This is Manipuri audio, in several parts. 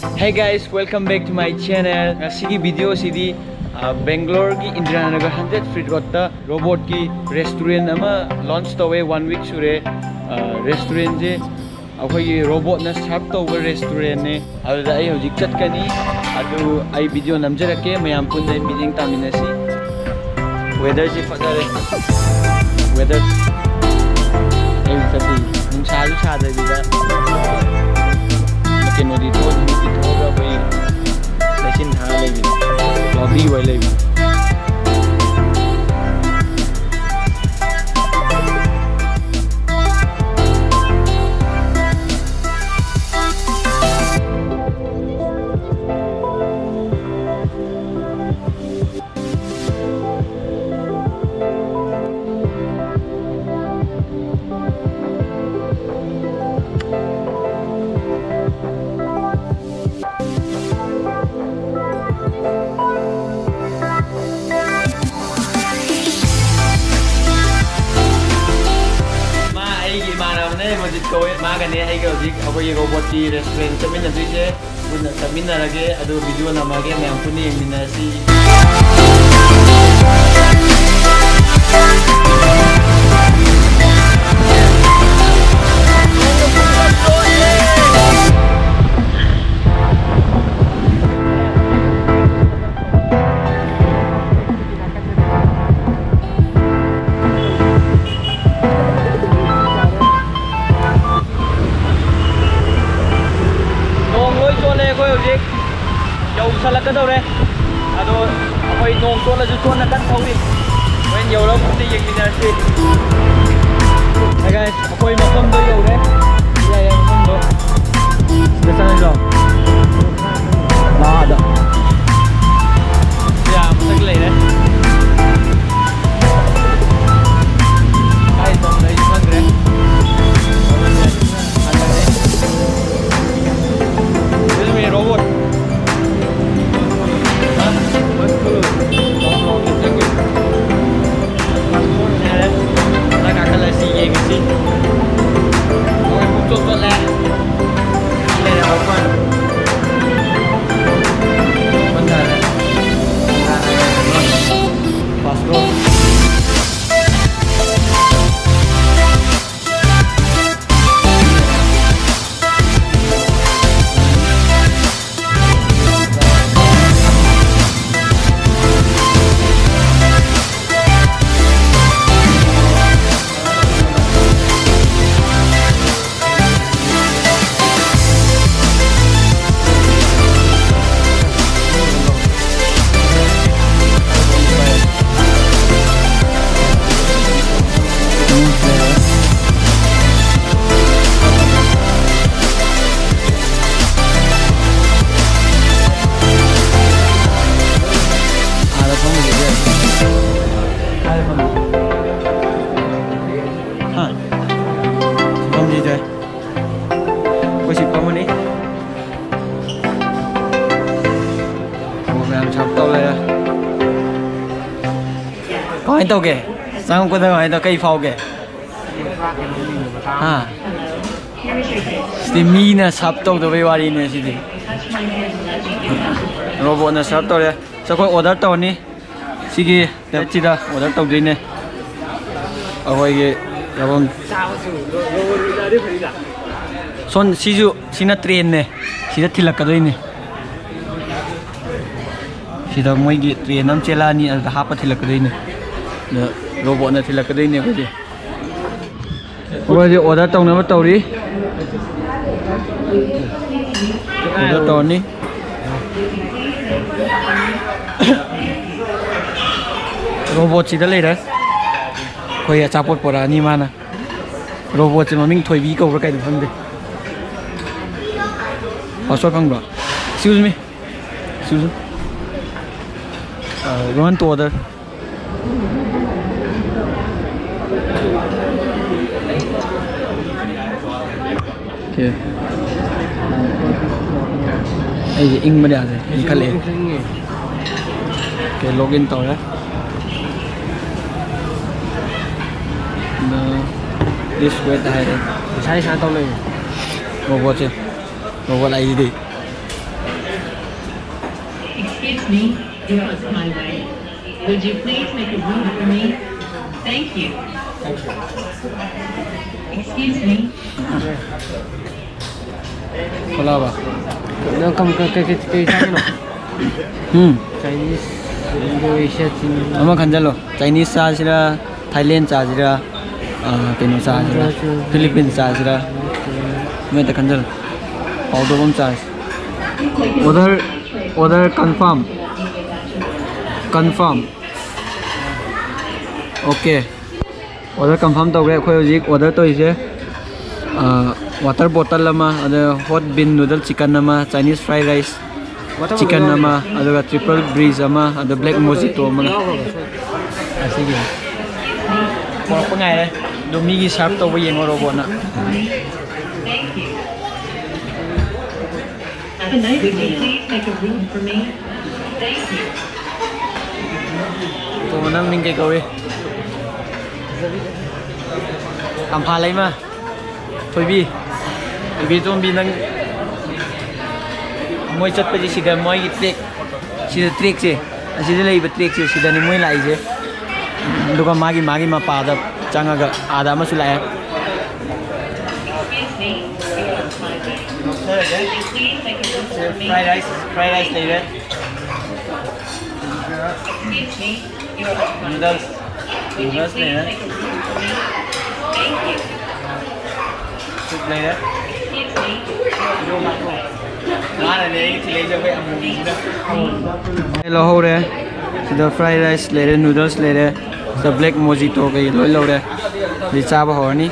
Hey guys, welcome back to my channel. Ngasi video sidi Bangalore ki Indiranagar 100 feet road ta robot ki restaurant ama launch tawe 1 week sure. Restaurant je akhoi robot na serve tawe restaurant ne aduda ai hojik chatkani adu ai video namjarake mayam punna meeting taminasi. Weather ji fadare. Weather ai fadi nungsa ju chada bida kino di to ga bai lekin ha lebi lobby wai lebi Magane ay gawdik akoy robot ki restaurant chamin na dije kun chamin na lage ado video na mage mayam puni minasi salakadore ado akoy nong tola ju tona kan thawri when yoro puti yegminasi hey guys akoy makom do yore ya makom do desana jo nada ya musag lay re kai tom dai mangre this is me robot Hỏi tao kìa, sao không có tao hỏi tao cây phao kìa ha Steamy na sắp tao tao với wari nè gì robot na sắp tao đấy sao có order tao nè gì kì đẹp chi đó order tao đi nè ở ngoài kì là bon son sizu sina train nè sida thilak ka doi nè sida moi gi train nam chela ni al hapa thilak ka doi nè robot na thilak ka doi nè ko ji Ôi order tao na ma tao ri order tao ni robot sida lei ra khoi achapot pora ni mana robot che maming thoi bi ko ra kai phang de password phang ba excuse me want to order okay ai ing ma da ni khale okay login tao ra this way ta hai sai sai tao lên robot chứ robot lại gì đi Excuse me, you're on the highway. Would you please make a room for me? Thank you. Excuse me. Wala ba? Kay sa ano? Chinese, Indonesia, Ama kanjalo. Chinese sa sila, Thailand sa sila, kino sa sila, Philippines sa sila. May ta kanjalo. Auto bom sa. Order confirm. Confirm. Okay. Order confirm tau re khoi hojik order to ise water bottle lama ada hot bean noodle chicken nama Chinese fried rice chicken nama ada triple breeze ama ada black mojito ama asige por pangai le do mi gi sharp to yeng robot na Would you please make a room for me? Thank you. to nang ning kai kawe kam pha lai ma thoi bi tom bi nang moi chat pa ji sida moi gi trick se asida lei ba trick se sida ni moi lai je duka magi ma pa da changa ga ada ma su lai Excuse me, you're on the highway. Would you please make a room for me? fried rice later Excuse me, you're on the highway. noodles Would you noodles please later make a room for me? Thank you. soup later Excuse me. lo ho re the fried rice later noodles later the black mojito cái lối lâu đây đi cha bao hồi ní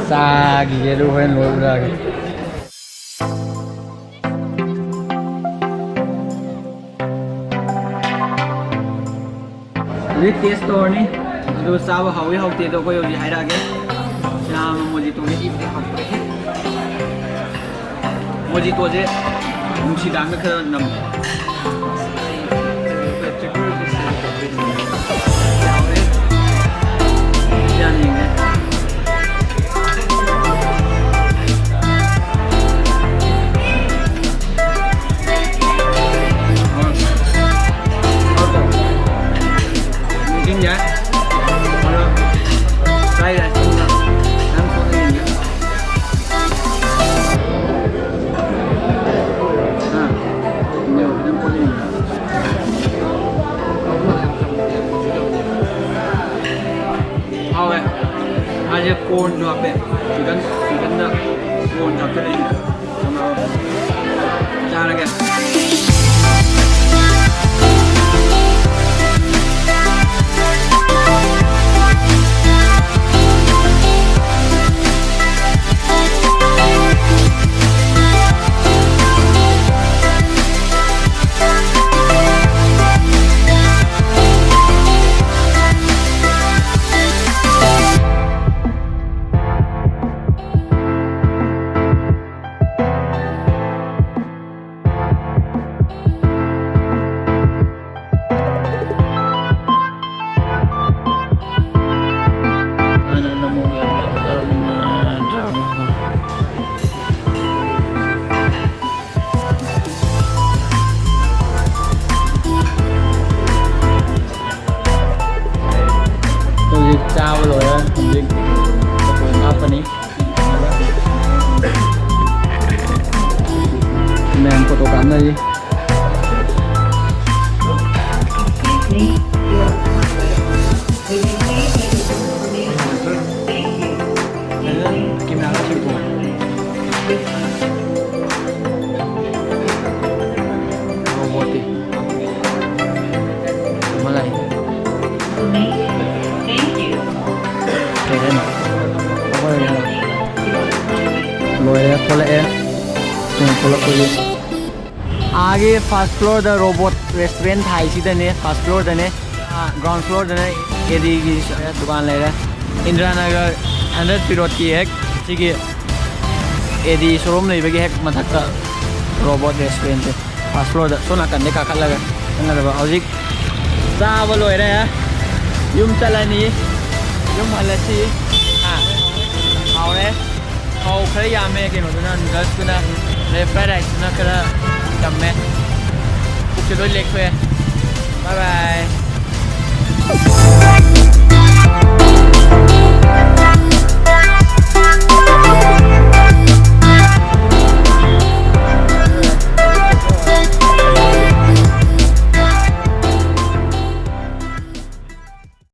xa gì đâu hay lối ra cái đi test store ní đồ xa bao hồi học tiền đâu có gì hay ra cái cha mojito cái ít học cái mojito chứ không chỉ đáng cái nằm aja corn jo ape chicken na corn jo ape cara ke trao rồi á, mình up anh ấy, nèm photo cắm đây, kim nào nó chịu rồi, robot đi, Malay. Loya खोला है खोला खोली आगे first floor the robot restaurant था इसी दने फर्स्ट फ्लोर दने ग्राउंड फ्लोर दने एडी की दुकान ले रहा इंदिरानगर 100 फीट रोड की है ठीक है एडी शोरूम नहीं बगी है मथक का रोबोट रेस्टोरेंट है फर्स्ट फ्लोर द सोना करने का लगा अंदर बा औजिक चावल लोय रहा है युम चलानी युम हलसी हां हाउ रे हाउ खरे यामे के नोदना नूडल्स कुना ले फ्राइड राइस ना करा cầm mẹ chụp cho đôi liệt về bye bye